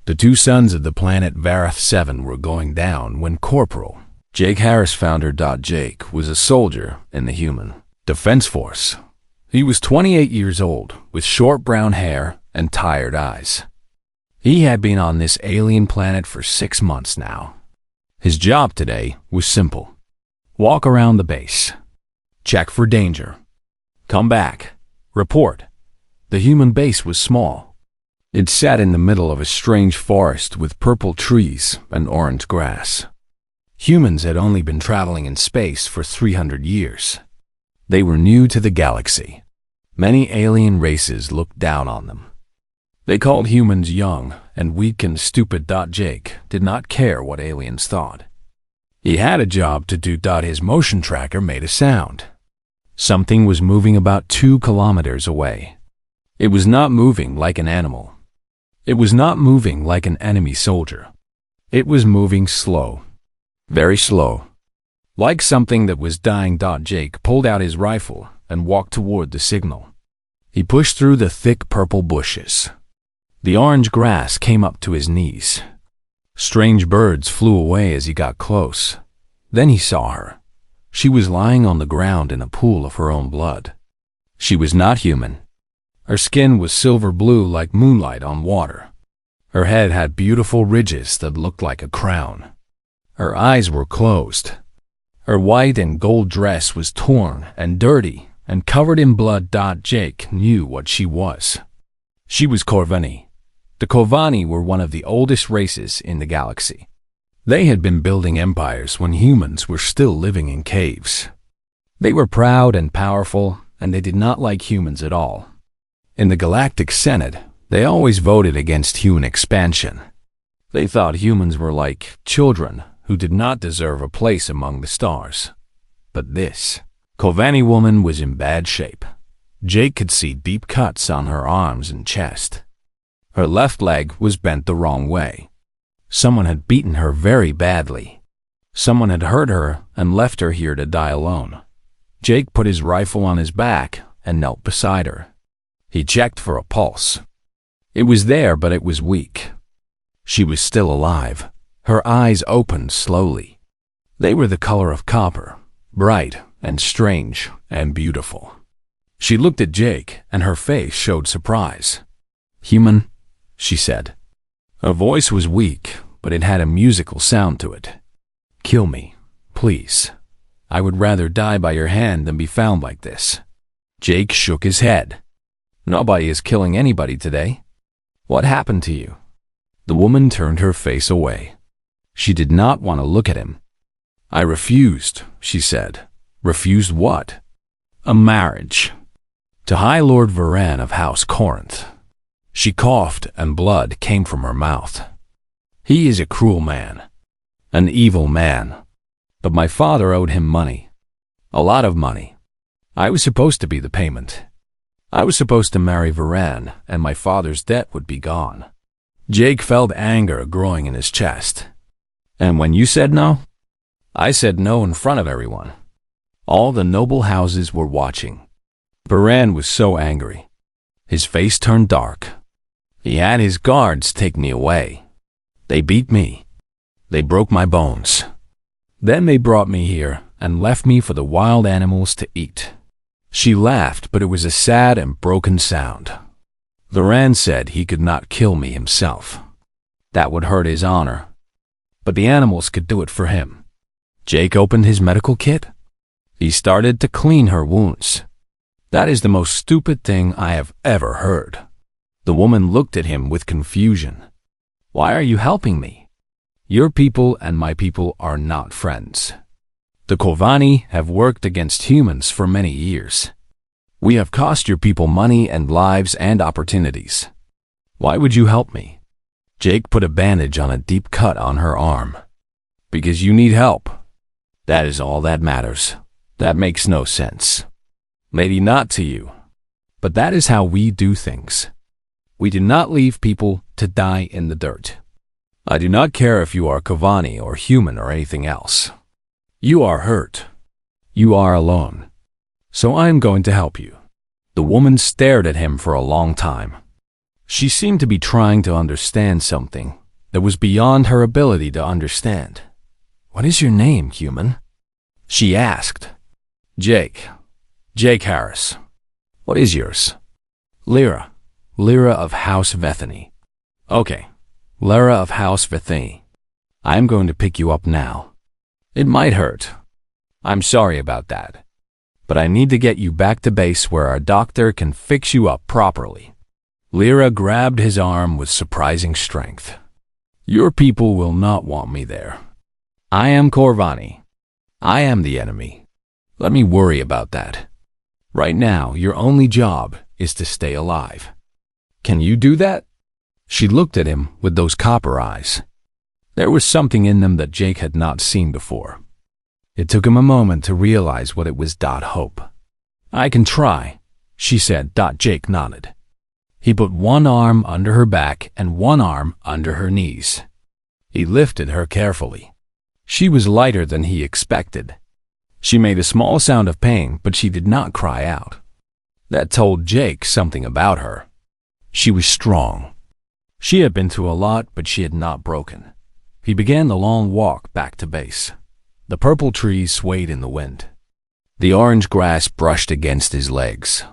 The two suns of the planet Varath 7 were going down when Corporal Jake Harris founder. Jake was a soldier in the Human Defense Force. He was 28 years old, with short brown hair and tired eyes. He had been on this alien planet for 6 months now. His job today was simple. Walk around the base. Check for danger. Come back. Report. The human base was small. It sat in the middle of a strange forest with purple trees and orange grass. Humans had only been traveling in space for 300 years. They were new to the galaxy. Many alien races looked down on them. They called humans young and weak and stupid. Jake did not care what aliens thought. He had a job to do. His motion tracker made a sound. Something was moving about 2 kilometers away. It was not moving like an animal. It was not moving like an enemy soldier. It was moving slow. Very slow. Like something that was dying. Jake pulled out his rifle and walked toward the signal. He pushed through the thick purple bushes. The orange grass came up to his knees. Strange birds flew away as he got close. Then he saw her. She was lying on the ground in a pool of her own blood. She was not human. Her skin was silver blue like moonlight on water. Her head had beautiful ridges that looked like a crown. Her eyes were closed. Her white and gold dress was torn and dirty and covered in blood. Jake knew what she was. She was Corvani. The Corvani were one of the oldest races in the galaxy. They had been building empires when humans were still living in caves. They were proud and powerful, and they did not like humans at all. In the Galactic Senate, they always voted against human expansion. They thought humans were like children who did not deserve a place among the stars. But this Corvani woman was in bad shape. Jake could see deep cuts on her arms and chest. Her left leg was bent the wrong way. Someone had beaten her very badly. Someone had hurt her and left her here to die alone. Jake put his rifle on his back and knelt beside her. He checked for a pulse. It was there, but it was weak. She was still alive. Her eyes opened slowly. They were the color of copper, bright and strange and beautiful. She looked at Jake, and her face showed surprise. "Human," she said. Her voice was weak, but it had a musical sound to it. "Kill me, please. I would rather die by your hand than be found like this." Jake shook his head. "Nobody is killing anybody today. What happened to you?" The woman turned her face away. She did not want to look at him. "I refused," she said. "Refused what?" "A marriage. To High Lord Varan of House Corinth." She coughed and blood came from her mouth. "He is a cruel man. An evil man. But my father owed him money. A lot of money. I was supposed to be the payment. I was supposed to marry Varan, and my father's debt would be gone." Jake felt anger growing in his chest. "And when you said no?" "I said no in front of everyone. All the noble houses were watching." Varan was so angry. His face turned dark. He had his guards take me away. They beat me. They broke my bones. Then they brought me here and left me for the wild animals to eat." She laughed, but it was a sad and broken sound. Varan said he could not kill me himself. That would hurt his honor. But the animals could do it for him. Jake opened his medical kit. He started to clean her wounds. "That is the most stupid thing I have ever heard." The woman looked at him with confusion. "Why are you helping me? Your people and my people are not friends. The Corvani have worked against humans for many years. We have cost your people money and lives and opportunities. Why would you help me?" Jake put a bandage on a deep cut on her arm. "Because you need help. That is all that matters. That makes no sense. Maybe not to you, but that is how we do things. We do not leave people to die in the dirt. I do not care if you are Corvani or human or anything else. You are hurt. You are alone. So I am going to help you." The woman stared at him for a long time. She seemed to be trying to understand something that was beyond her ability to understand. "What is your name, human?" she asked. "Jake. Jake Harris." "What is yours?" "Lyra. Lyra of House Vethany." "Okay. Lyra of House Vethany. I'm going to pick you up now. It might hurt. I'm sorry about that. But I need to get you back to base where our doctor can fix you up properly." Lyra grabbed his arm with surprising strength. "Your people will not want me there. I am Corvani. I am the enemy. Let me worry about that. Right now, your only job is to stay alive. Can you do that?" She looked at him with those copper eyes. There was something in them that Jake had not seen before. It took him a moment to realize what it was. Hope. "I can try," she said. Jake nodded. He put one arm under her back and one arm under her knees. He lifted her carefully. She was lighter than he expected. She made a small sound of pain, but she did not cry out. That told Jake something about her. She was strong. She had been through a lot, but she had not broken. He began the long walk back to base. The purple trees swayed in the wind. The orange grass brushed against his legs.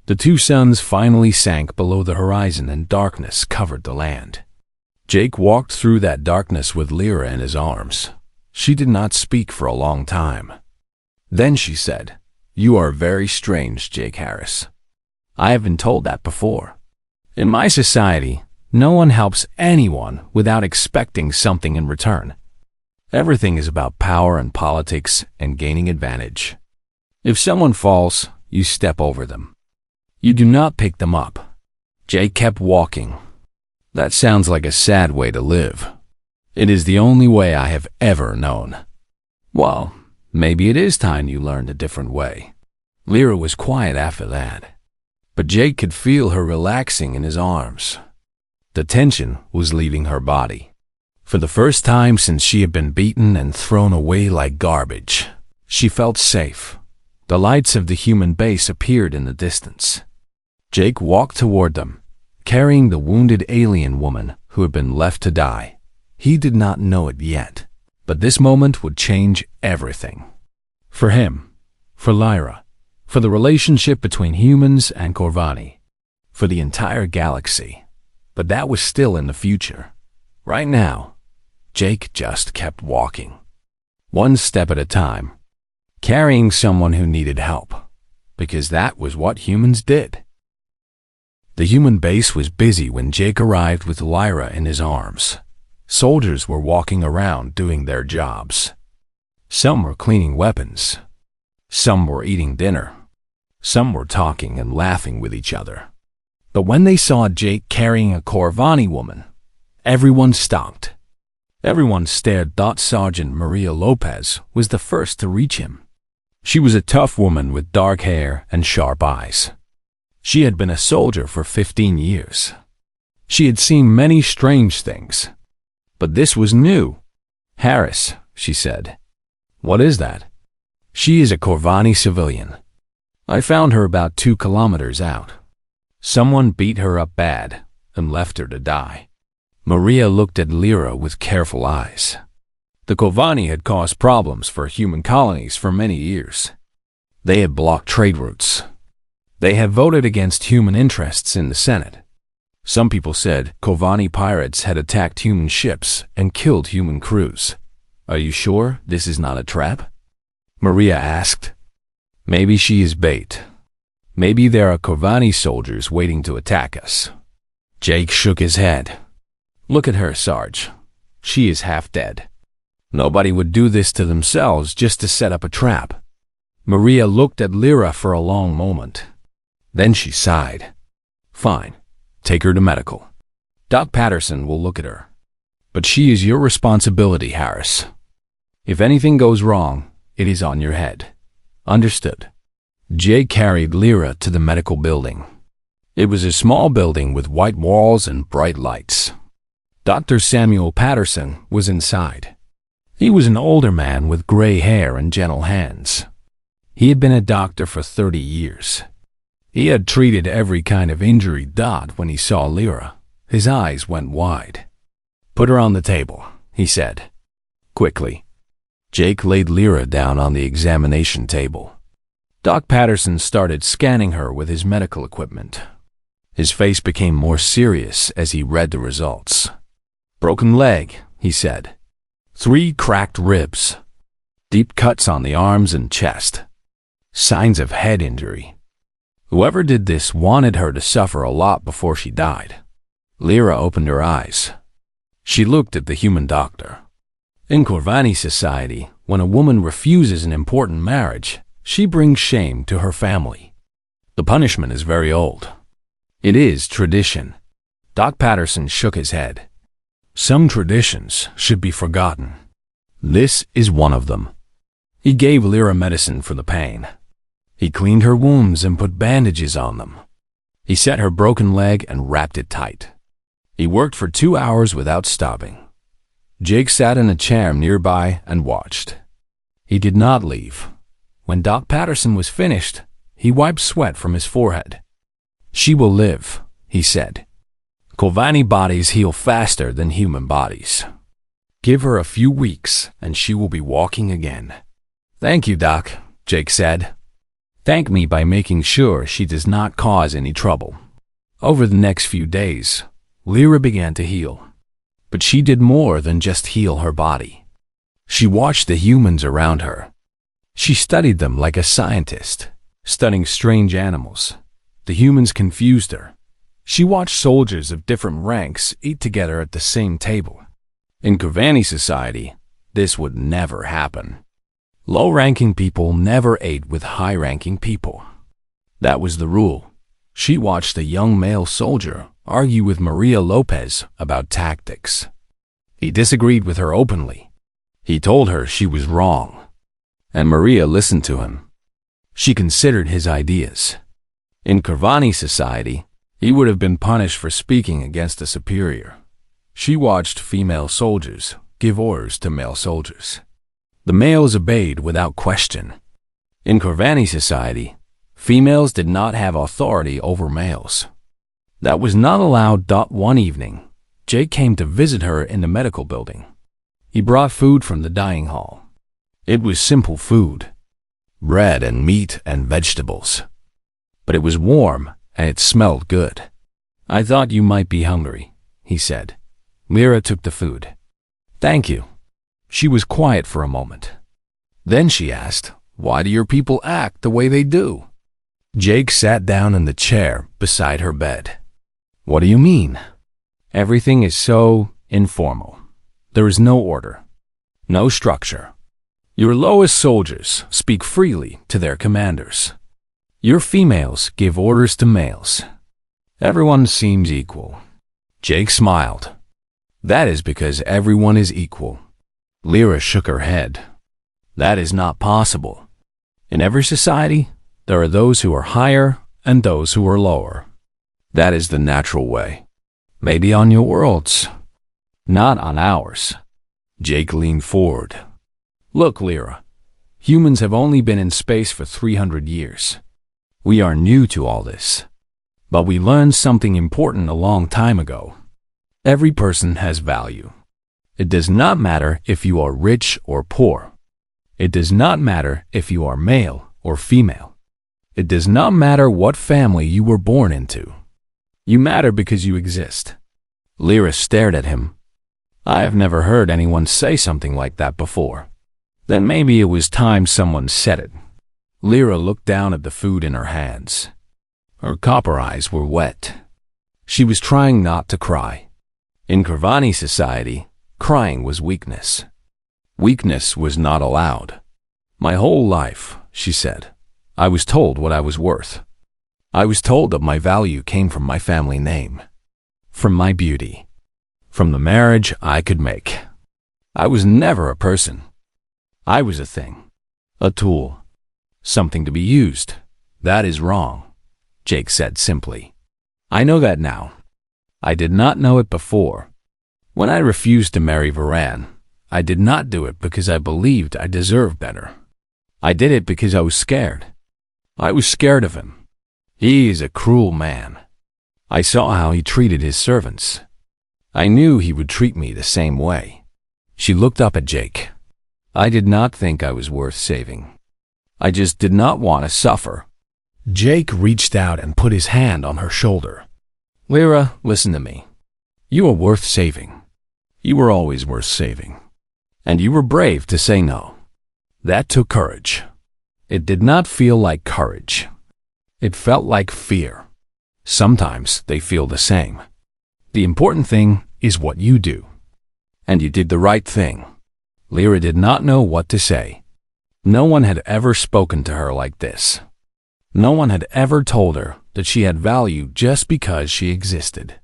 The two suns finally sank below the horizon and darkness covered the land. Jake walked through that darkness with Lyra in his arms. She did not speak for a long time. Then she said, "You are very strange, Jake Harris. I have been told that before. In my society, no one helps anyone without expecting something in return. Everything is about power and politics and gaining advantage. If someone falls, you step over them. You do not pick them up." Jake kept walking. "That sounds like a sad way to live. It is the only way I have ever known." "Well, maybe it is time you learned a different way." Lyra was quiet after that, but Jake could feel her relaxing in his arms. The tension was leaving her body. For the first time since she had been beaten and thrown away like garbage, she felt safe. The lights of the human base appeared in the distance. Jake walked toward them, carrying the wounded alien woman who had been left to die. He did not know it yet, but this moment would change everything. For him, for Lyra, for the relationship between humans and Corvani, for the entire galaxy. But that was still in the future. Right now, Jake just kept walking, one step at a time, carrying someone who needed help, because that was what humans did. The human base was busy when Jake arrived with Lyra in his arms. Soldiers were walking around doing their jobs. Some were cleaning weapons. Some were eating dinner. Some were talking and laughing with each other. But when they saw Jake carrying a Corvani woman, everyone stopped. Everyone stared. Sergeant Maria Lopez was the first to reach him. She was a tough woman with dark hair and sharp eyes. She had been a soldier for 15 years. She had seen many strange things, but this was new. "Harris," she said. "What is that?" "She is a Corvani civilian. I found her about 2 kilometers out. Someone beat her up bad and left her to die." Maria looked at Lyra with careful eyes. The Corvani had caused problems for human colonies for many years. They had blocked trade routes. They had voted against human interests in the Senate. Some people said Corvani pirates had attacked human ships and killed human crews. "Are you sure this is not a trap?" Maria asked. "Maybe she is bait. Maybe there are Corvani soldiers waiting to attack us." Jake shook his head. "Look at her, Sarge. She is half dead. Nobody would do this to themselves just to set up a trap." Maria looked at Lyra for a long moment. Then she sighed. "Fine. Take her to medical. Doc Patterson will look at her. But she is your responsibility, Harris. If anything goes wrong, it is on your head. Understood?" Jay carried Lyra to the medical building. It was a small building with white walls and bright lights. Dr. Samuel Patterson was inside. He was an older man with gray hair and gentle hands. He had been a doctor for 30 years. He had treated every kind of injury. When he saw Lyra, his eyes went wide. "Put her on the table," he said. Quickly, Jake laid Lyra down on the examination table. Doc Patterson started scanning her with his medical equipment. His face became more serious as he read the results. "Broken leg," he said. 3 cracked ribs. Deep cuts on the arms and chest. Signs of head injury. Whoever did this wanted her to suffer a lot before she died. Lyra opened her eyes. She looked at the human doctor. In Corvani society, when a woman refuses an important marriage, she brings shame to her family. The punishment is very old. It is tradition. Doc Patterson shook his head. Some traditions should be forgotten. This is one of them. He gave Lyra medicine for the pain. He cleaned her wounds and put bandages on them. He set her broken leg and wrapped it tight. He worked for 2 hours without stopping. Jake sat in a chair nearby and watched. He did not leave. When Doc Patterson was finished, he wiped sweat from his forehead. "She will live," he said. "Corvani bodies heal faster than human bodies. Give her a few weeks and she will be walking again." "Thank you, Doc," Jake said. "Thank me by making sure she does not cause any trouble." Over the next few days, Lyra began to heal. But she did more than just heal her body. She watched the humans around her. She studied them like a scientist, studying strange animals. The humans confused her. She watched soldiers of different ranks eat together at the same table. In Corvani society, this would never happen. Low-ranking people never ate with high-ranking people. That was the rule. She watched a young male soldier argue with Maria Lopez about tactics. He disagreed with her openly. He told her she was wrong, and Maria listened to him. She considered his ideas. In Corvani society, he would have been punished for speaking against a superior. She watched female soldiers give orders to male soldiers. The males obeyed without question. In Corvani society, females did not have authority over males. That was not allowed. One evening, Jake came to visit her in the medical building. He brought food from the dining hall. It was simple food, bread and meat and vegetables. But it was warm and it smelled good. "I thought you might be hungry," he said. Lyra took the food. "Thank you." She was quiet for a moment. Then she asked, "Why do your people act the way they do?" Jake sat down in the chair beside her bed. "What do you mean?" "Everything is so informal. There is no order, no structure. Your lowest soldiers speak freely to their commanders. Your females give orders to males. Everyone seems equal." Jake smiled. "That is because everyone is equal." Lyra shook her head. "That is not possible. In every society, there are those who are higher and those who are lower. That is the natural way. Maybe on your worlds, not on ours." Jake leaned forward. "Look, Lyra, humans have only been in space for 300 years. We are new to all this. But we learned something important a long time ago. Every person has value. It does not matter if you are rich or poor. It does not matter if you are male or female. It does not matter what family you were born into. You matter because you exist." Lyra stared at him. "I have never heard anyone say something like that before." "Then maybe it was time someone said it." Lyra looked down at the food in her hands. Her copper eyes were wet. She was trying not to cry. In Corvani society, crying was weakness. Weakness was not allowed. "My whole life," she said, "I was told what I was worth. I was told that my value came from my family name, from my beauty, from the marriage I could make. I was never a person. I was a thing, a tool, something to be used. That is wrong," Jake said simply. "I know that now. I did not know it before. When I refused to marry Varan, I did not do it because I believed I deserved better. I did it because I was scared. I was scared of him. He is a cruel man. I saw how he treated his servants. I knew he would treat me the same way." She looked up at Jake. "I did not think I was worth saving. I just did not want to suffer." Jake reached out and put his hand on her shoulder. "Lyra, listen to me. You are worth saving. You were always worth saving. And you were brave to say no. That took courage. It did not feel like courage. It felt like fear. Sometimes they feel the same. The important thing is what you do. And you did the right thing." Lyra did not know what to say. No one had ever spoken to her like this. No one had ever told her that she had value just because she existed.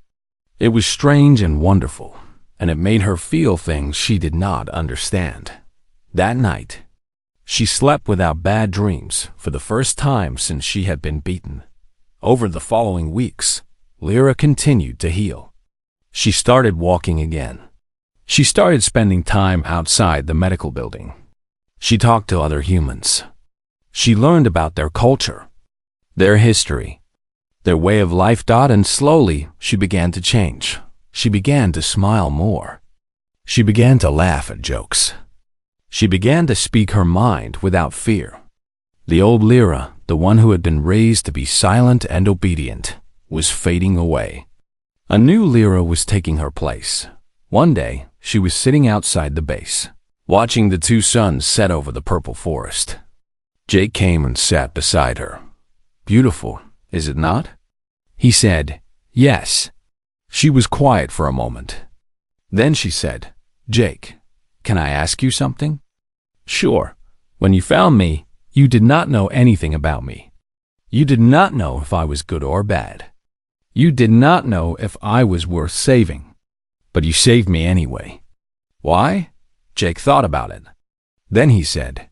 It was strange and wonderful, and it made her feel things she did not understand. That night, she slept without bad dreams for the first time since she had been beaten. Over the following weeks, Lyra continued to heal. She started walking again. She started spending time outside the medical building. She talked to other humans. She learned about their culture, their history, their way of life. And slowly, she began to change. She began to smile more. She began to laugh at jokes. She began to speak her mind without fear. The old Lyra, the one who had been raised to be silent and obedient, was fading away. A new Lyra was taking her place. One day, she was sitting outside the base, watching the two suns set over the purple forest. Jake came and sat beside her. "Beautiful, is it not?" He said, "Yes." She was quiet for a moment. Then she said, "Jake, can I ask you something?" "Sure. When you found me, you did not know anything about me. You did not know if I was good or bad. You did not know if I was worth saving. But you saved me anyway. Why?" Jake thought about it. Then he said,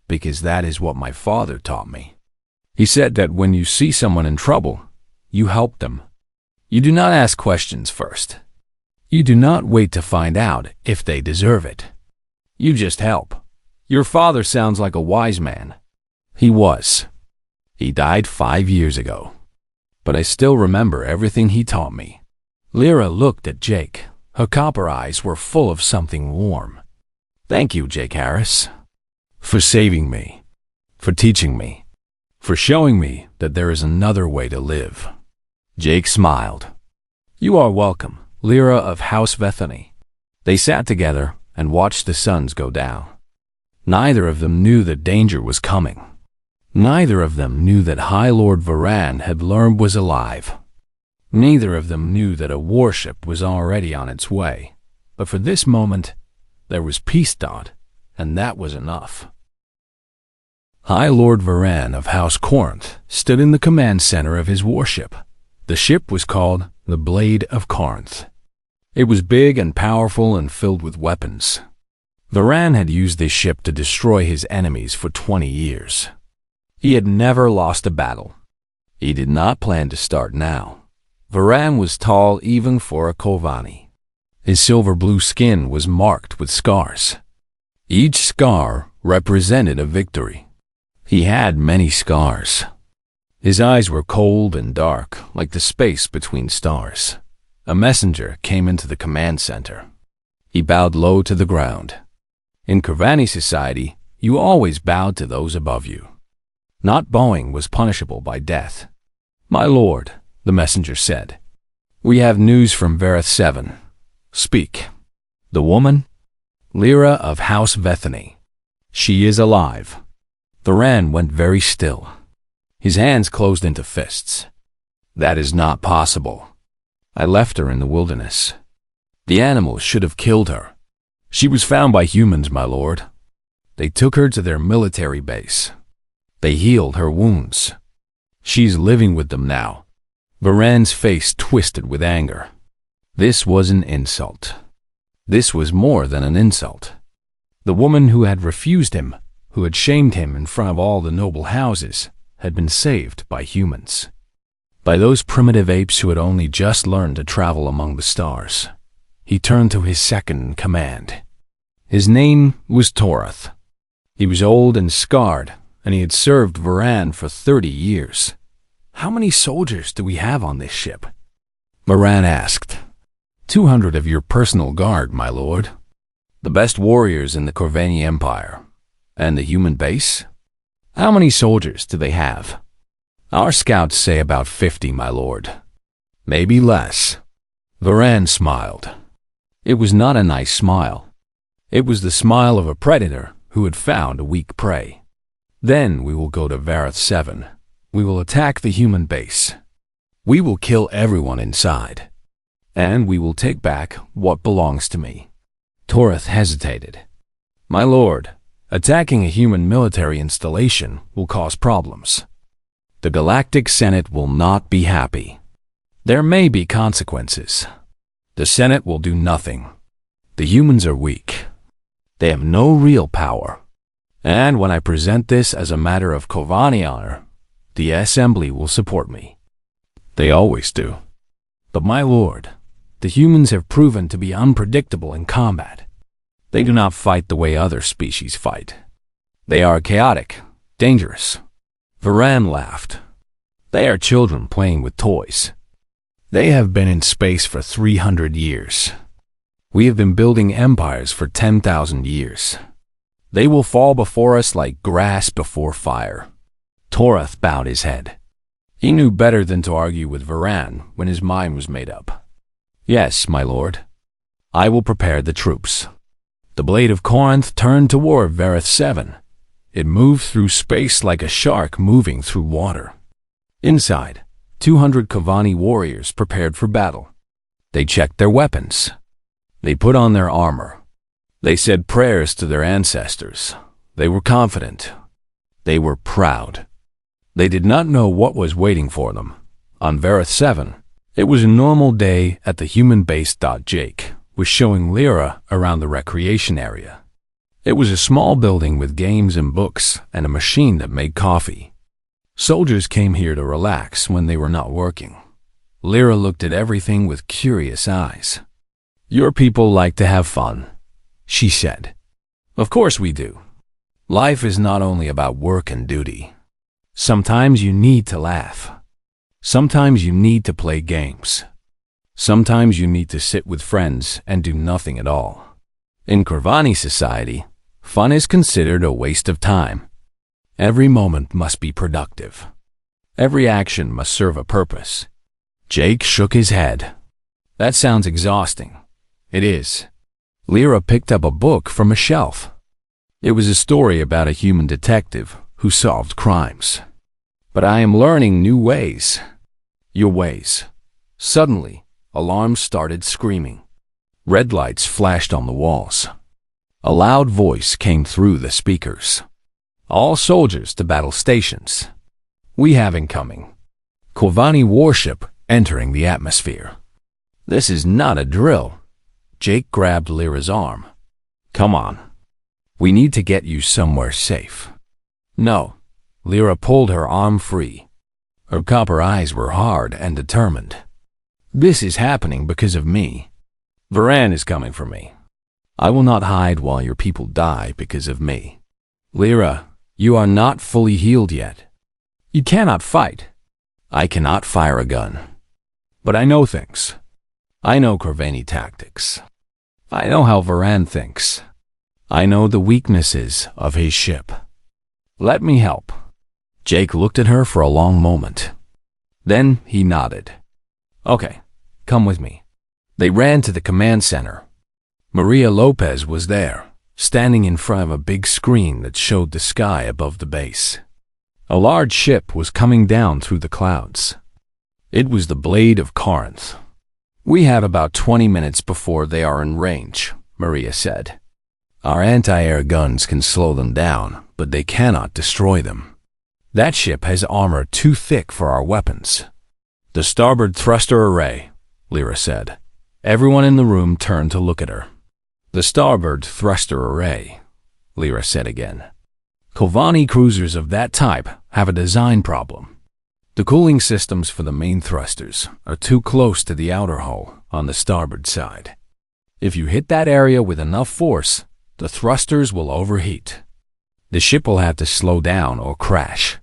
"Because that is what my father taught me. He said that when you see someone in trouble, you help them. You do not ask questions first. You do not wait to find out if they deserve it. You just help." Your father sounds like a wise man. He was. He died 5 years ago. But I still remember everything he taught me. Lyra looked at Jake. Her copper eyes were full of something warm. "Thank you, Jake Harris, for saving me, for teaching me, for showing me that there is another way to live." Jake smiled. "You are welcome, Lyra of House Bethany." They sat together and watched the suns go down. Neither of them knew that danger was coming. Neither of them knew that High Lord Varan had learned was alive. Neither of them knew that a warship was already on its way. But for this moment, there was peace, and that was enough. High Lord Varan of House Corinth stood in the command center of his warship. The ship was called the Blade of Corinth. It was big and powerful and filled with weapons. Varan had used this ship to destroy his enemies for 20 years. He had never lost a battle. He did not plan to start now. Varan was tall even for a Kovani. His silver-blue skin was marked with scars. Each scar represented a victory. He had many scars. His eyes were cold and dark, like the space between stars. A messenger came into the command center. He bowed low to the ground. In Kovani society, you always bowed to those above you. Not bowing was punishable by death. "My lord," the messenger said, "we have news from Vareth 7. Speak." "The woman?" "Lyra of House Bethany. She is alive." Varan went very still. His hands closed into fists. "That is not possible. I left her in the wilderness. The animals should have killed her. She was found by humans, my lord. They took her to their military base. They healed her wounds. She's living with them now." Varan's face twisted with anger. This was an insult. This was more than an insult. The woman who had refused him, who had shamed him in front of all the noble houses, had been saved by humans. By those primitive apes who had only just learned to travel among the stars. He turned to his second in command. His name was Torath. He was old and scarred, and he had served Varan for 30 years. How many soldiers do we have on this ship? Moran asked. 200 of your personal guard, my lord. The best warriors in the Corvani Empire. And the human base? How many soldiers do they have? Our scouts say about 50, my lord. Maybe less. Varan smiled. It was not a nice smile. It was the smile of a predator who had found a weak prey. Then we will go to Vareth 7. We will attack the human base. We will kill everyone inside. And we will take back what belongs to me. Toreth hesitated. My lord, attacking a human military installation will cause problems. The Galactic Senate will not be happy. There may be consequences. The Senate will do nothing. The humans are weak. They have no real power. And when I present this as a matter of Corvani honor, the Assembly will support me. They always do. But my lord, the humans have proven to be unpredictable in combat. They do not fight the way other species fight. They are chaotic, dangerous. Varan laughed. They are children playing with toys. They have been in space for 300 years. We have been building empires for 10,000 years. They will fall before us like grass before fire. Toreth bowed his head. He knew better than to argue with Varan when his mind was made up. Yes, my lord. I will prepare the troops. The blade of Corinth turned toward Vareth 7. It moved through space like a shark moving through water. Inside, 200 Corvani warriors prepared for battle. They checked their weapons. They put on their armor. They said prayers to their ancestors. They were confident. They were proud. They did not know what was waiting for them. On Vareth 7, it was a normal day at the human base. Jake was showing Lyra around the recreation area. It was a small building with games and books and a machine that made coffee. Soldiers came here to relax when they were not working. Lyra looked at everything with curious eyes. Your people like to have fun, she said. Of course we do. Life is not only about work and duty. Sometimes you need to laugh. Sometimes you need to play games. Sometimes you need to sit with friends and do nothing at all. In Corvani society, fun is considered a waste of time. Every moment must be productive. Every action must serve a purpose. Jake shook his head. That sounds exhausting. It is. Lyra picked up a book from a shelf. It was a story about a human detective who solved crimes. But I am learning new ways. Your ways. Suddenly, alarms started screaming. Red lights flashed on the walls. A loud voice came through the speakers. All soldiers to battle stations. We have incoming. Corvani warship entering the atmosphere. This is not a drill. Jake grabbed Lyra's arm. Come on. We need to get you somewhere safe. No. Lyra pulled her arm free. Her copper eyes were hard and determined. This is happening because of me. Varan is coming for me. I will not hide while your people die because of me. Lyra, you are not fully healed yet. You cannot fight. I cannot fire a gun. But I know things. I know Corvani tactics. I know how Varan thinks. I know the weaknesses of his ship. Let me help. Jake looked at her for a long moment. Then he nodded. Okay, come with me. They ran to the command center. Maria Lopez was there, standing in front of a big screen that showed the sky above the base. A large ship was coming down through the clouds. It was the Blade of Corinth. We have about 20 minutes before they are in range, Maria said. Our anti-air guns can slow them down, but they cannot destroy them. That ship has armor too thick for our weapons. The starboard thruster array, Lyra said. Everyone in the room turned to look at her. The starboard thruster array, Lyra said again. Corvani cruisers of that type have a design problem. The cooling systems for the main thrusters are too close to the outer hull on the starboard side. If you hit that area with enough force, the thrusters will overheat. The ship will have to slow down or crash.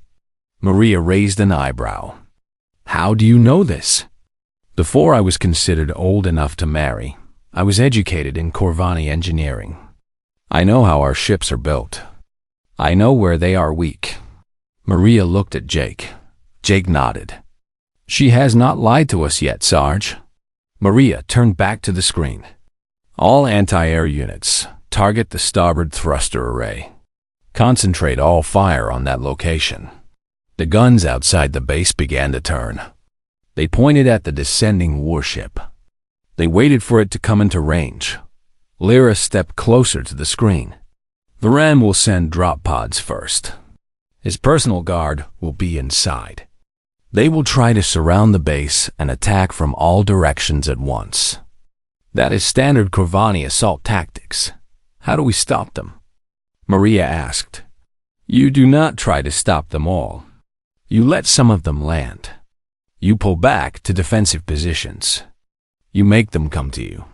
Maria raised an eyebrow. How do you know this? Before I was considered old enough to marry, I was educated in Corvani engineering. I know how our ships are built. I know where they are weak. Maria looked at Jake. Jake nodded. She has not lied to us yet, Sarge. Maria turned back to the screen. All anti-air units, target the starboard thruster array. Concentrate all fire on that location. The guns outside the base began to turn. They pointed at the descending warship. They waited for it to come into range. Lyra stepped closer to the screen. Varan will send drop pods first. His personal guard will be inside. They will try to surround the base and attack from all directions at once. That is standard Corvani assault tactics. How do we stop them? Maria asked. You do not try to stop them all. You let some of them land. You pull back to defensive positions. You make them come to you.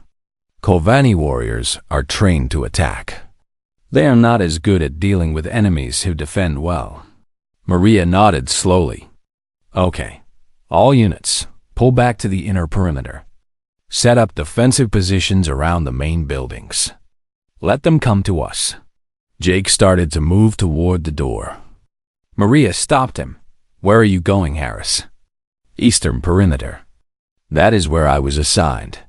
Corvani warriors are trained to attack. They are not as good at dealing with enemies who defend well. Maria nodded slowly. Okay. All units, pull back to the inner perimeter. Set up defensive positions around the main buildings. Let them come to us. Jake started to move toward the door. Maria stopped him. Where are you going, Harris? Eastern perimeter. That is where I was assigned.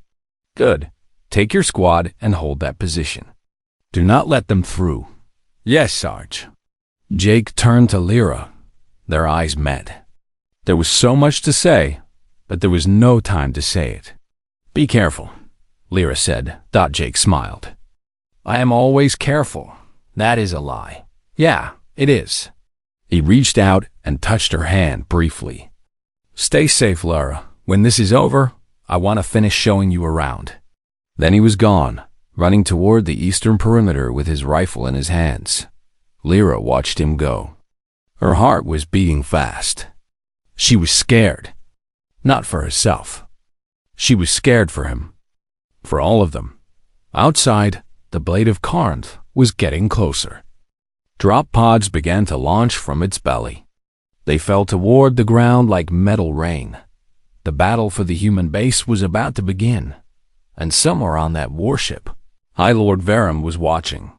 Good. Take your squad and hold that position. Do not let them through. Yes, Sarge. Jake turned to Lyra. Their eyes met. There was so much to say, but there was no time to say it. Be careful, Lyra said. Jake smiled. I am always careful. That is a lie. Yeah, it is. He reached out and touched her hand briefly. Stay safe, Lyra. When this is over, I want to finish showing you around. Then he was gone, running toward the eastern perimeter with his rifle in his hands. Lyra watched him go. Her heart was beating fast. She was scared. Not for herself. She was scared for him. For all of them. Outside, the blade of Corinth was getting closer. Drop pods began to launch from its belly. They fell toward the ground like metal rain. The battle for the human base was about to begin. And somewhere on that warship, High Lord Varam was watching.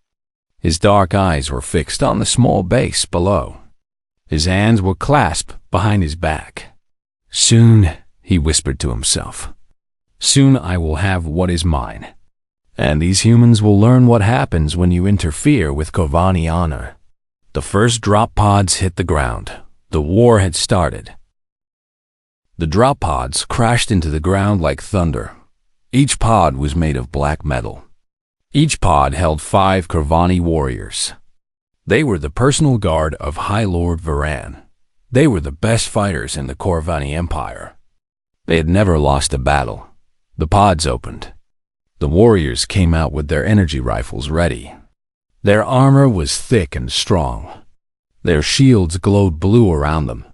His dark eyes were fixed on the small base below. His hands were clasped behind his back. Soon, he whispered to himself. Soon I will have what is mine. And these humans will learn what happens when you interfere with Corvani honor. The first drop pods hit the ground. The war had started. The drop pods crashed into the ground like thunder. Each pod was made of black metal. Each pod held 5 Corvani warriors. They were the personal guard of High Lord Varan. They were the best fighters in the Corvani Empire. They had never lost a battle. The pods opened. The warriors came out with their energy rifles ready. Their armor was thick and strong. Their shields glowed blue around them.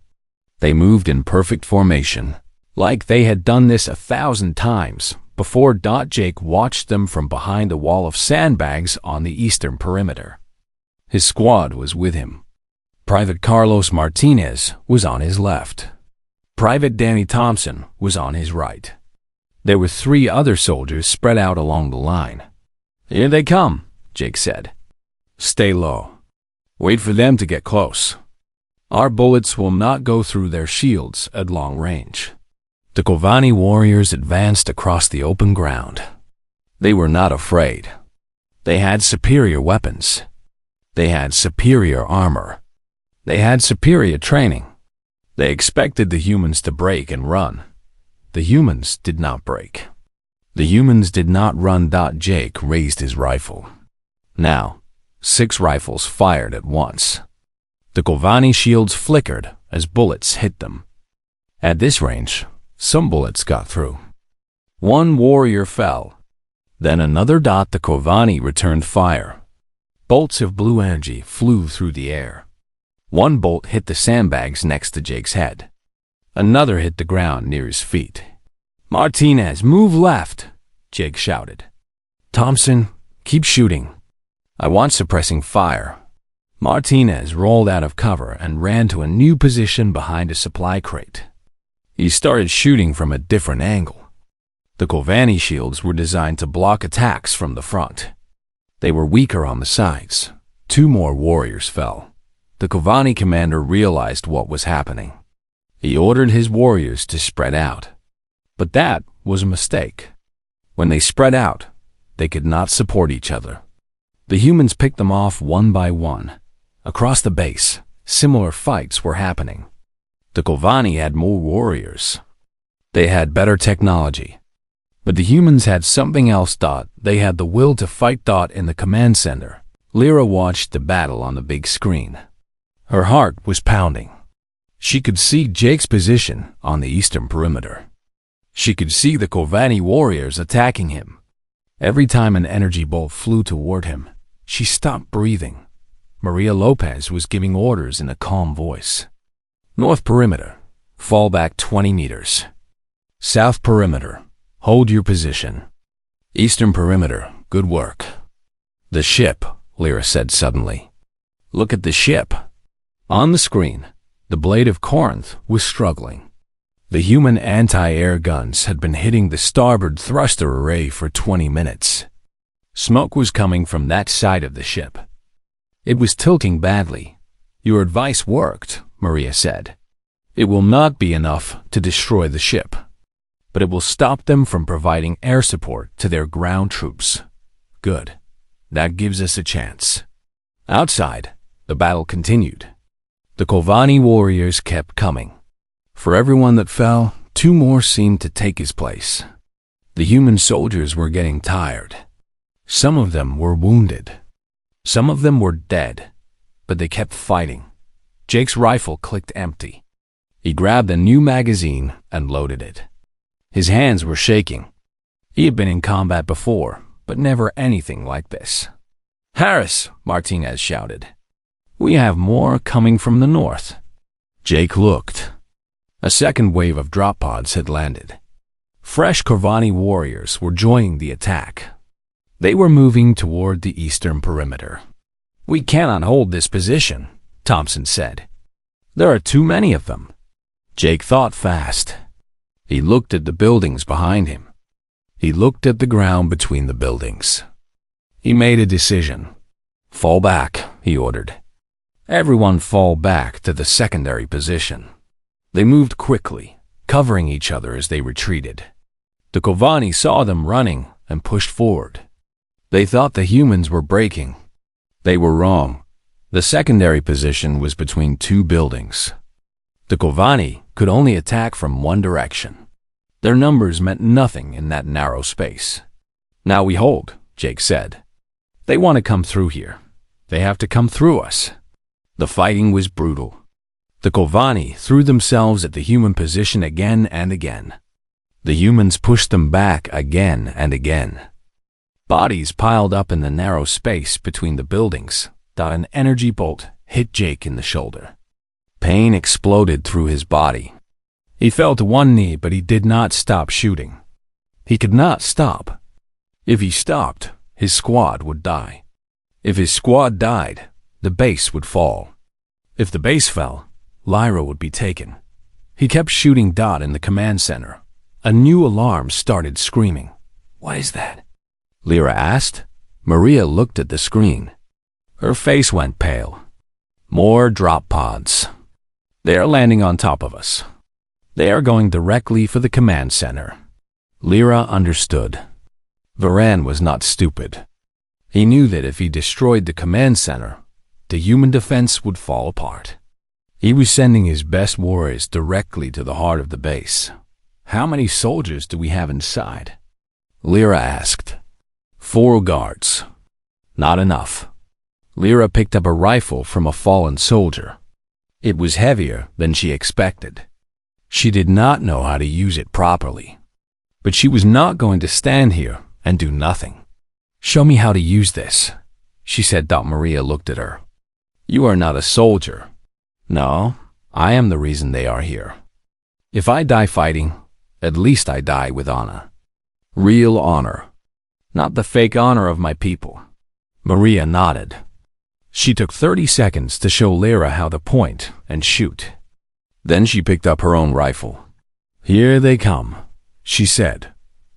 They moved in perfect formation, like they had done this 1,000 times before. Jake watched them from behind a wall of sandbags on the eastern perimeter. His squad was with him. Private Carlos Martinez was on his left. Private Danny Thompson was on his right. There were 3 other soldiers spread out along the line. Here they come, Jake said. Stay low. Wait for them to get close. Our bullets will not go through their shields at long range. The Corvani warriors advanced across the open ground. They were not afraid. They had superior weapons. They had superior armor. They had superior training. They expected the humans to break and run. The humans did not break. The humans did not run. Jake raised his rifle. Now, 6 rifles fired at once. The Corvani shields flickered as bullets hit them. At this range, some bullets got through. 1 warrior fell. Then another. The Corvani returned fire. Bolts of blue energy flew through the air. 1 bolt hit the sandbags next to Jake's head. Another hit the ground near his feet. Martinez, move left, Jake shouted. Thompson, keep shooting. I want suppressing fire. Martinez rolled out of cover and ran to a new position behind a supply crate. He started shooting from a different angle. The Kovanni shields were designed to block attacks from the front. They were weaker on the sides. 2 more warriors fell. The Kovanni commander realized what was happening. He ordered his warriors to spread out. But that was a mistake. When they spread out, they could not support each other. The humans picked them off one by one. Across the base, similar fights were happening. The Kovanni had more warriors. They had better technology. But the humans had something else. They had the will to fight. In the command center, Lyra watched the battle on the big screen. Her heart was pounding. She could see Jake's position on the eastern perimeter. She could see the Kovanni warriors attacking him. Every time an energy bolt flew toward him, she stopped breathing. Maria Lopez was giving orders in a calm voice. North perimeter, fall back 20 meters. South perimeter, hold your position. Eastern perimeter, good work. The ship, Lyra said suddenly. Look at the ship. On the screen, the Blade of Corinth was struggling. The human anti-air guns had been hitting the starboard thruster array for 20 minutes. Smoke was coming from that side of the ship. It was tilting badly. Your advice worked, Maria said. It will not be enough to destroy the ship, but it will stop them from providing air support to their ground troops. Good. That gives us a chance. Outside, the battle continued. The Kovanni warriors kept coming. For everyone that fell, 2 more seemed to take his place. The human soldiers were getting tired. Some of them were wounded. Some of them were dead, but they kept fighting. Jake's rifle clicked empty. He grabbed a new magazine and loaded it. His hands were shaking. He had been in combat before, but never anything like this. Harris, Martinez shouted. We have more coming from the north. Jake looked. A second wave of drop pods had landed. Fresh Kovanni warriors were joining the attack. They were moving toward the eastern perimeter. We cannot hold this position, Thompson said. There are too many of them. Jake thought fast. He looked at the buildings behind him. He looked at the ground between the buildings. He made a decision. Fall back, he ordered. Everyone fall back to the secondary position. They moved quickly, covering each other as they retreated. The Kovanni saw them running and pushed forward. They thought the humans were breaking. They were wrong. The secondary position was between 2 buildings. The Kovanni could only attack from one direction. Their numbers meant nothing in that narrow space. Now we hold, Jake said. They want to come through here. They have to come through us. The fighting was brutal. The Kovanni threw themselves at the human position again and again. The humans pushed them back again and again. Bodies piled up in the narrow space between the buildings. An energy bolt hit Jake in the shoulder. Pain exploded through his body. He fell to one knee, but he did not stop shooting. He could not stop. If he stopped, his squad would die. If his squad died, the base would fall. If the base fell, Lyra would be taken. He kept shooting. In the command center, a new alarm started screaming. What is that? Lyra asked. Maria looked at the screen. Her face went pale. More drop pods. They are landing on top of us. They are going directly for the command center. Lyra understood. Varan was not stupid. He knew that if he destroyed the command center, the human defense would fall apart. He was sending his best warriors directly to the heart of the base. How many soldiers do we have inside? Lyra asked. 4 guards. Not enough. Lyra picked up a rifle from a fallen soldier. It was heavier than she expected. She did not know how to use it properly. But she was not going to stand here and do nothing. Show me how to use this, she said. Maria looked at her. You are not a soldier. No, I am the reason they are here. If I die fighting, at least I die with honor. Real honor. Not the fake honor of my people. Maria nodded. She took 30 seconds to show Lyra how to point and shoot. Then she picked up her own rifle. "Here they come," she said.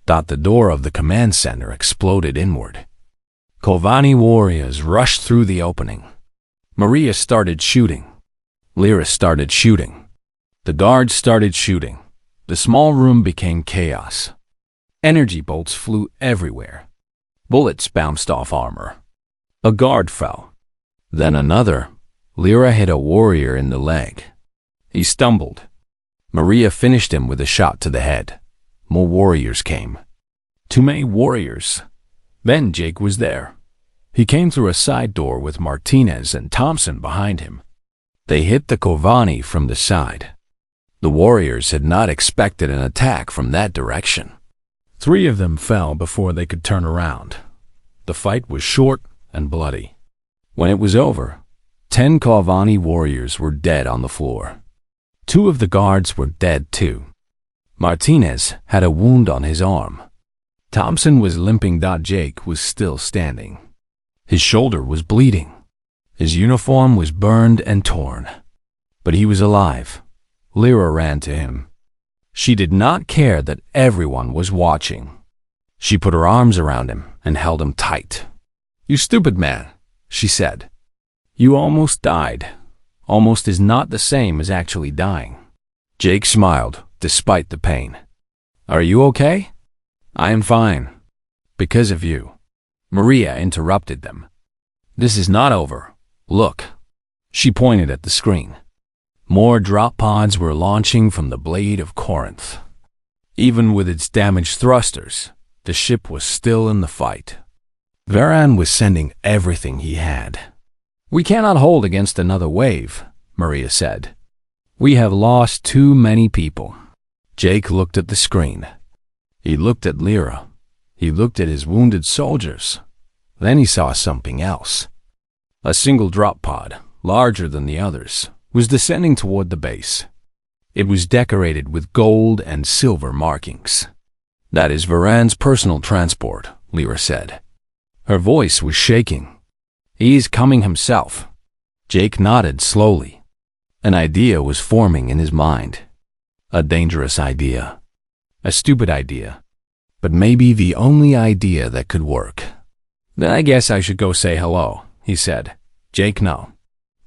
The door of the command center exploded inward. Kovani warriors rushed through the opening. Maria started shooting. Lyra started shooting. The guards started shooting. The small room became chaos. Energy bolts flew everywhere. Bullets bounced off armor. A guard fell. Then another. Lyra hit a warrior in the leg. He stumbled. Maria finished him with a shot to the head. More warriors came. Too many warriors. Then Jake was there. He came through a side door with Martinez and Thompson behind him. They hit the Kovani from the side. The warriors had not expected an attack from that direction. 3 of them fell before they could turn around. The fight was short and bloody. When it was over, 10 Kovani warriors were dead on the floor. 2 of the guards were dead too. Martinez had a wound on his arm. Thompson was limping. Jake was still standing. His shoulder was bleeding. His uniform was burned and torn. But he was alive. Lyra ran to him. She did not care that everyone was watching. She put her arms around him and held him tight. "You stupid man," she said. "You almost died. Almost is not the same as actually dying." Jake smiled, despite the pain. "Are you okay?" "I am fine. Because of you." Maria interrupted them. "This is not over. Look." She pointed at the screen. More drop pods were launching from the Blade of Corinth. Even with its damaged thrusters, the ship was still in the fight. Varan was sending everything he had. "We cannot hold against another wave," Maria said. "We have lost too many people." Jake looked at the screen. He looked at Lyra. He looked at his wounded soldiers. Then he saw something else. A single drop pod, larger than the others, was descending toward the base. It was decorated with gold and silver markings. "That is Varan's personal transport," Lyra said. Her voice was shaking. "He is coming himself." Jake nodded slowly. An idea was forming in his mind. A dangerous idea. A stupid idea. But maybe the only idea that could work. "Then I guess I should go say hello," he said. "Jake, no.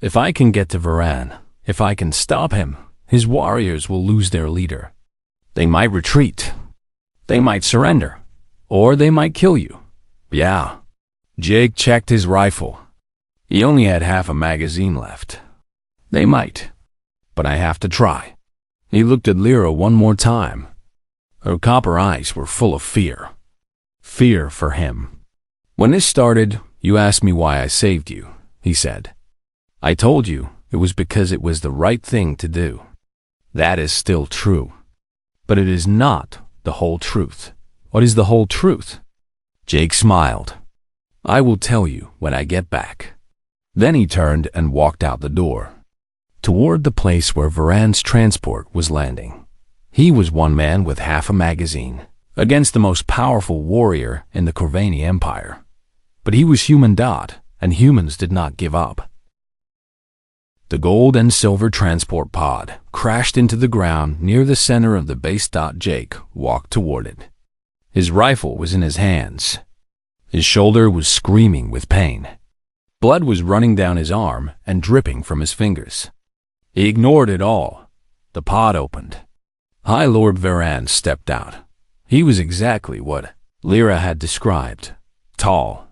If I can get to Varan, if I can stop him, his warriors will lose their leader. They might retreat. They might surrender. Or they might kill you." "Yeah." Jake checked his rifle. He only had half a magazine left. "They might. But I have to try." He looked at Lyra one more time. Her copper eyes were full of fear. Fear for him. "When this started, you asked me why I saved you," he said. "I told you it was because it was the right thing to do. That is still true. But it is not the whole truth." "What is the whole truth?" Jake smiled. "I will tell you when I get back." Then he turned and walked out the door, toward the place where Varan's transport was landing. He was one man with half a magazine, against the most powerful warrior in the Corvani Empire. But he was human. And humans did not give up. The gold and silver transport pod crashed into the ground near the center of the base. Jake walked toward it. His rifle was in his hands. His shoulder was screaming with pain. Blood was running down his arm and dripping from his fingers. He ignored it all. The pod opened. High Lord Varan stepped out. He was exactly what Lyra had described. Tall,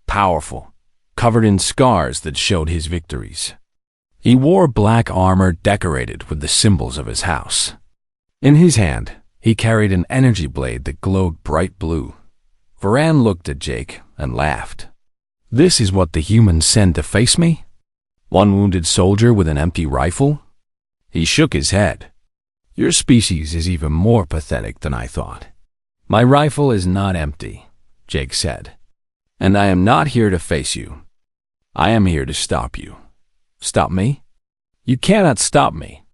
powerful, covered in scars that showed his victories. He wore black armor decorated with the symbols of his house. In his hand, he carried an energy blade that glowed bright blue. Varan looked at Jake and laughed. "This is what the humans send to face me? One wounded soldier with an empty rifle?" He shook his head. "Your species is even more pathetic than I thought." "My rifle is not empty," Jake said. "And I am not here to face you. I am here to stop you." "Stop me?" "You cannot stop me.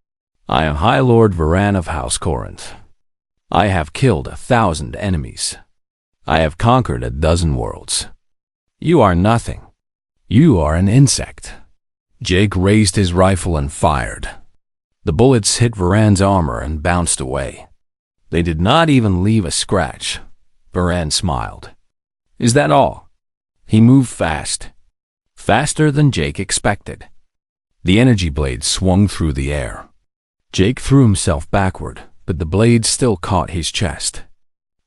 I am High Lord Varan of House Corinth. I have killed 1,000 enemies. I have conquered 12 worlds. You are nothing. You are an insect." Jake raised his rifle and fired. The bullets hit Varan's armor and bounced away. They did not even leave a scratch. Varan smiled. Is that all? He moved fast. Faster than Jake expected. The energy blade swung through the air. Jake threw himself backward, but the blade still caught his chest.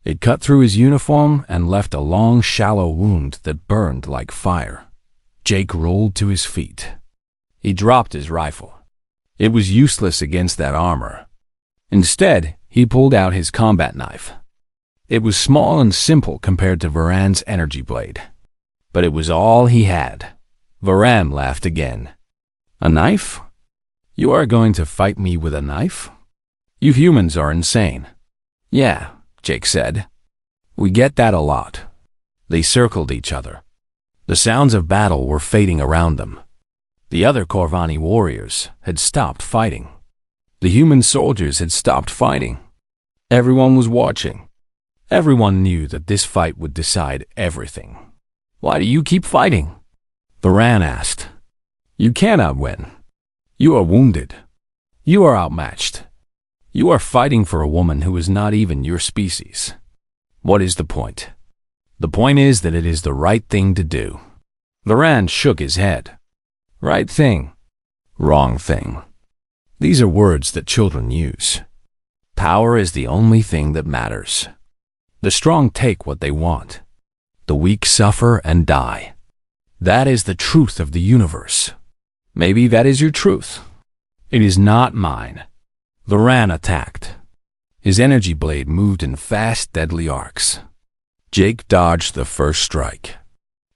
It cut through his uniform and left a long, shallow wound that burned like fire. Jake rolled to his feet. He dropped his rifle. It was useless against that armor. Instead, he pulled out his combat knife. It was small and simple compared to Varan's energy blade. But it was all he had. Varan laughed again. A knife? You are going to fight me with a knife? You humans are insane. Yeah, Jake said. We get that a lot. They circled each other. The sounds of battle were fading around them. The other Corvani warriors had stopped fighting. The human soldiers had stopped fighting. Everyone was watching. Everyone knew that this fight would decide everything. Why do you keep fighting? Varan asked. You cannot win. You are wounded. You are outmatched. You are fighting for a woman who is not even your species. What is the point? The point is that it is the right thing to do. Varan shook his head. Right thing. Wrong thing. These are words that children use. Power is the only thing that matters. The strong take what they want. The weak suffer and die. That is the truth of the universe. Maybe that is your truth. It is not mine. Varan attacked. His energy blade moved in fast, deadly arcs. Jake dodged the first strike.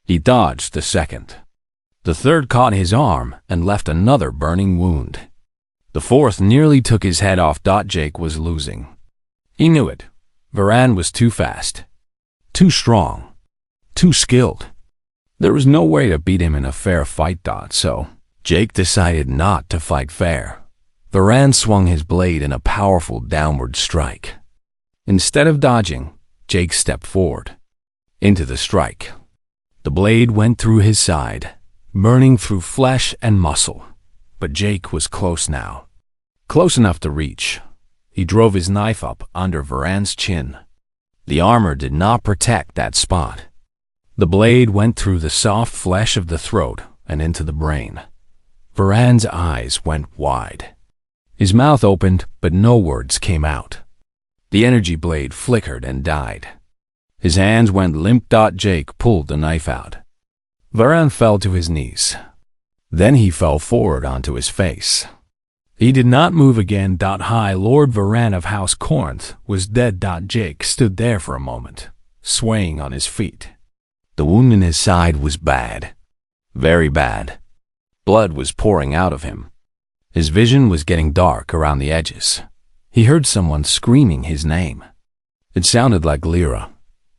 He dodged the second. The third caught his arm and left another burning wound. The fourth nearly took his head off. Jake was losing. He knew it. Varan was too fast, too strong, too skilled. There was no way to beat him in a fair fight. So Jake decided not to fight fair. Varan swung his blade in a powerful downward strike. Instead of dodging, Jake stepped forward into the strike. The blade went through his side, burning through flesh and muscle. But Jake was close now. Close enough to reach. He drove his knife up under Varan's chin. The armor did not protect that spot. The blade went through the soft flesh of the throat and into the brain. Varan's eyes went wide. His mouth opened, but no words came out. The energy blade flickered and died. His hands went limp. Jake pulled the knife out. Varan fell to his knees. Then he fell forward onto his face. He did not move again. High Lord Varan of House Corinth was dead. Jake stood there for a moment, swaying on his feet. The wound in his side was bad. Very bad. Blood was pouring out of him. His vision was getting dark around the edges. He heard someone screaming his name. It sounded like Lyra.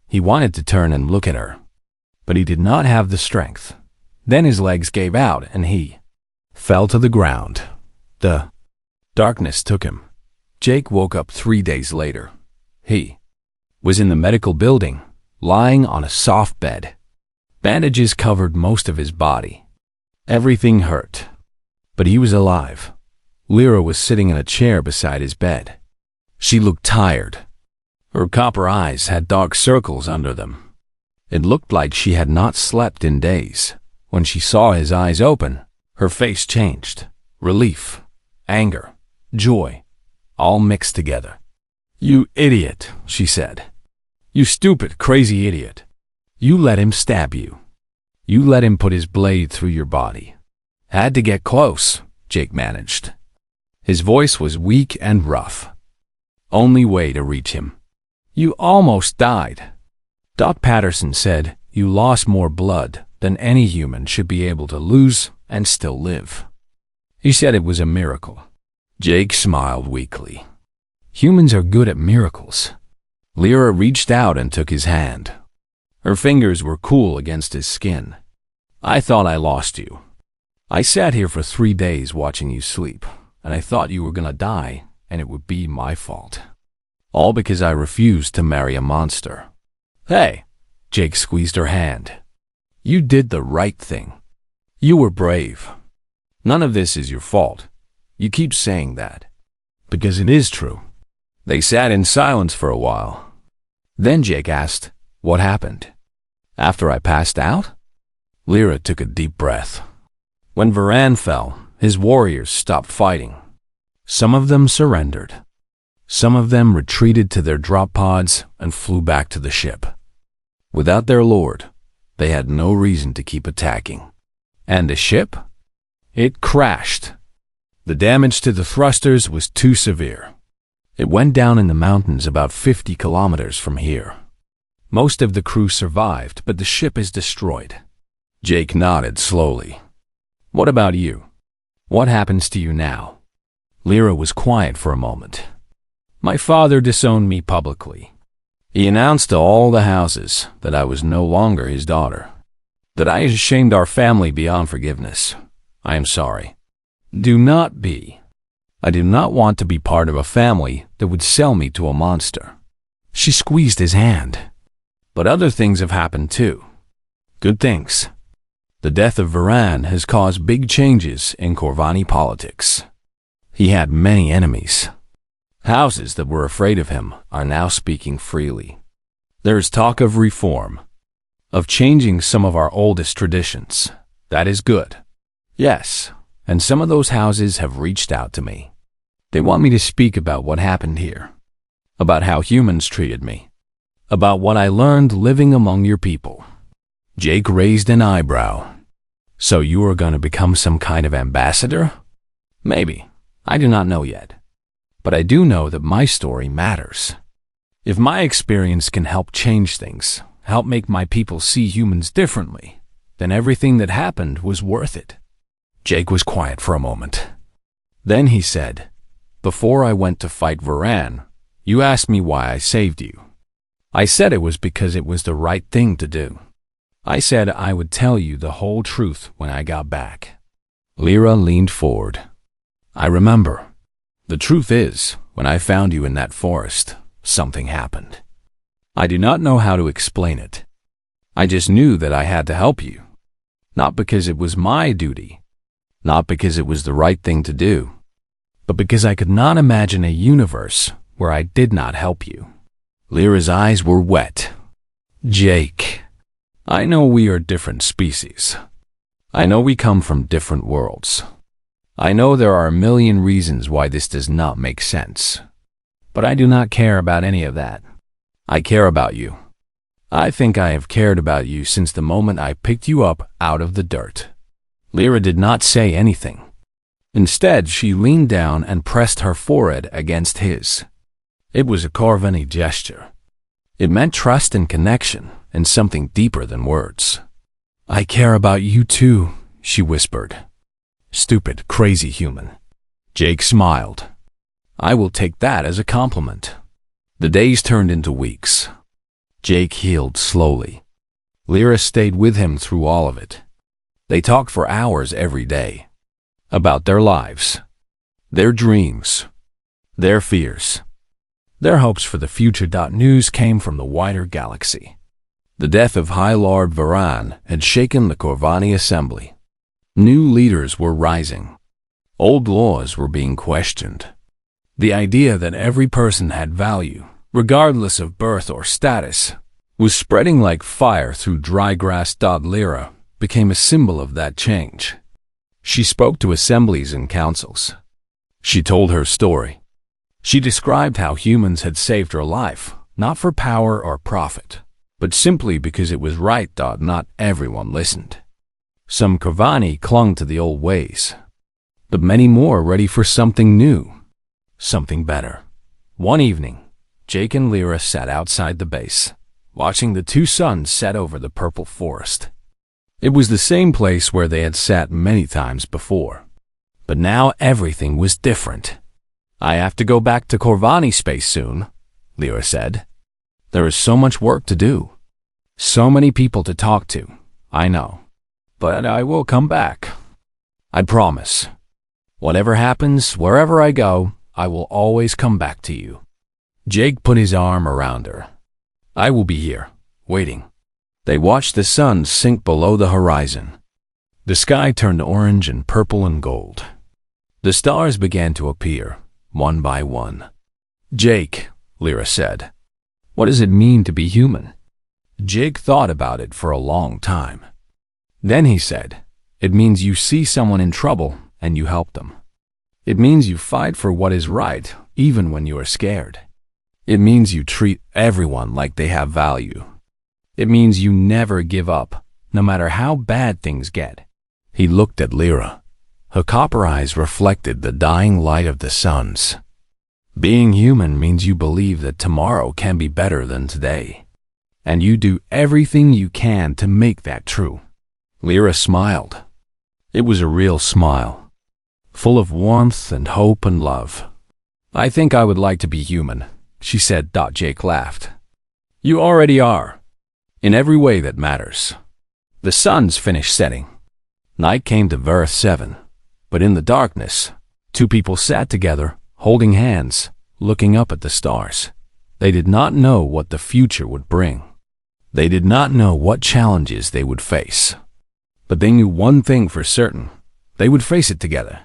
He wanted to turn and look at her, but he did not have the strength. Then his legs gave out and he fell to the ground. The darkness took him. Jake woke up 3 days later. He was in the medical building, lying on a soft bed. Bandages covered most of his body. Everything hurt, but he was alive. Lyra was sitting in a chair beside his bed. She looked tired. Her copper eyes had dark circles under them. It looked like she had not slept in days. When she saw his eyes open, her face changed. Relief, anger, joy, all mixed together. You idiot, she said. You stupid, crazy idiot. You let him stab you. You let him put his blade through your body. Had to get close, Jake managed. His voice was weak and rough. Only way to reach him. You almost died. Patterson said you lost more blood than any human should be able to lose and still live. He said it was a miracle. Jake smiled weakly. Humans are good at miracles. Lyra reached out and took his hand. Her fingers were cool against his skin. I thought I lost you. I sat here for 3 days watching you sleep, and I thought you were gonna die, and it would be my fault. All because I refused to marry a monster. Hey, Jake squeezed her hand. You did the right thing. You were brave. None of this is your fault. You keep saying that. Because it is true. They sat in silence for a while. Then Jake asked, "What happened?" "After I passed out?" Lyra took a deep breath. "When Varan fell, his warriors stopped fighting. Some of them surrendered. Some of them retreated to their drop pods and flew back to the ship. Without their lord, they had no reason to keep attacking. And the ship? It crashed. The damage to the thrusters was too severe. It went down in the mountains about 50 kilometers from here. Most of the crew survived, but the ship is destroyed." Jake nodded slowly. "What about you? What happens to you now?" Lyra was quiet for a moment. "My father disowned me publicly. He announced to all the houses that I was no longer his daughter, that I had shamed our family beyond forgiveness. I am sorry. Do not be. I do not want to be part of a family that would sell me to a monster." She squeezed his hand. "But other things have happened too. Good things. The death of Varan has caused big changes in Corvani politics. He had many enemies. Houses that were afraid of him are now speaking freely. There is talk of reform, of changing some of our oldest traditions. That is good. Yes, and some of those houses have reached out to me. They want me to speak about what happened here, about how humans treated me, about what I learned living among your people." Jake raised an eyebrow. "So you are going to become some kind of ambassador?" "Maybe. I do not know yet. But I do know that my story matters. If my experience can help change things, help make my people see humans differently, then everything that happened was worth it." Jake was quiet for a moment. Then he said, "Before I went to fight Varan, you asked me why I saved you. I said it was because it was the right thing to do. I said I would tell you the whole truth when I got back." Lyra leaned forward. "I remember. The truth is, when I found you in that forest, something happened. I do not know how to explain it. I just knew that I had to help you. Not because it was my duty, not because it was the right thing to do, but because I could not imagine a universe where I did not help you." Lyra's eyes were wet. "Jake, I know we are different species. I know we come from different worlds. I know there are a million reasons why this does not make sense. But I do not care about any of that. I care about you. I think I have cared about you since the moment I picked you up out of the dirt." Lyra did not say anything. Instead, she leaned down and pressed her forehead against his. It was a Corvani gesture. It meant trust and connection, and something deeper than words. "I care about you too," she whispered. "Stupid, crazy human." Jake smiled. "I will take that as a compliment." The days turned into weeks. Jake healed slowly. Lyra stayed with him through all of it. They talked for hours every day. About their lives, their dreams, their fears, their hopes for the future. News came from the wider galaxy. The death of High Lord Varan had shaken the Corvani Assembly. New leaders were rising. Old laws were being questioned. The idea that every person had value, regardless of birth or status, was spreading like fire through dry grass. Lyra became a symbol of that change. She spoke to assemblies and councils. She told her story. She described how humans had saved her life, not for power or profit, but simply because it was right. Not everyone listened. Some Corvani clung to the old ways, but many more ready for something new, something better. One evening, Jake and Lyra sat outside the base, watching the two suns set over the purple forest. It was the same place where they had sat many times before, but now everything was different. "I have to go back to Corvani space soon," Lyra said. "There is so much work to do, so many people to talk to, I know. But I will come back. I promise. Whatever happens, wherever I go, I will always come back to you." Jake put his arm around her. "I will be here, waiting." They watched the sun sink below the horizon. The sky turned orange and purple and gold. The stars began to appear, one by one. Jake, Lyra said, what does it mean to be human? Jake thought about it for a long time. Then he said, it means you see someone in trouble and you help them. It means you fight for what is right, even when you are scared. It means you treat everyone like they have value. It means you never give up, no matter how bad things get. He looked at Lyra. Her copper eyes reflected the dying light of the suns. Being human means you believe that tomorrow can be better than today, and you do everything you can to make that true. Lyra smiled. It was a real smile, full of warmth and hope and love. I think I would like to be human, she said. Jake laughed. You already are, in every way that matters. The suns finished setting. Night came to Verith 7, but in the darkness, two people sat together, holding hands, looking up at the stars. They did not know what the future would bring. They did not know what challenges they would face. But they knew one thing for certain. They would face it together.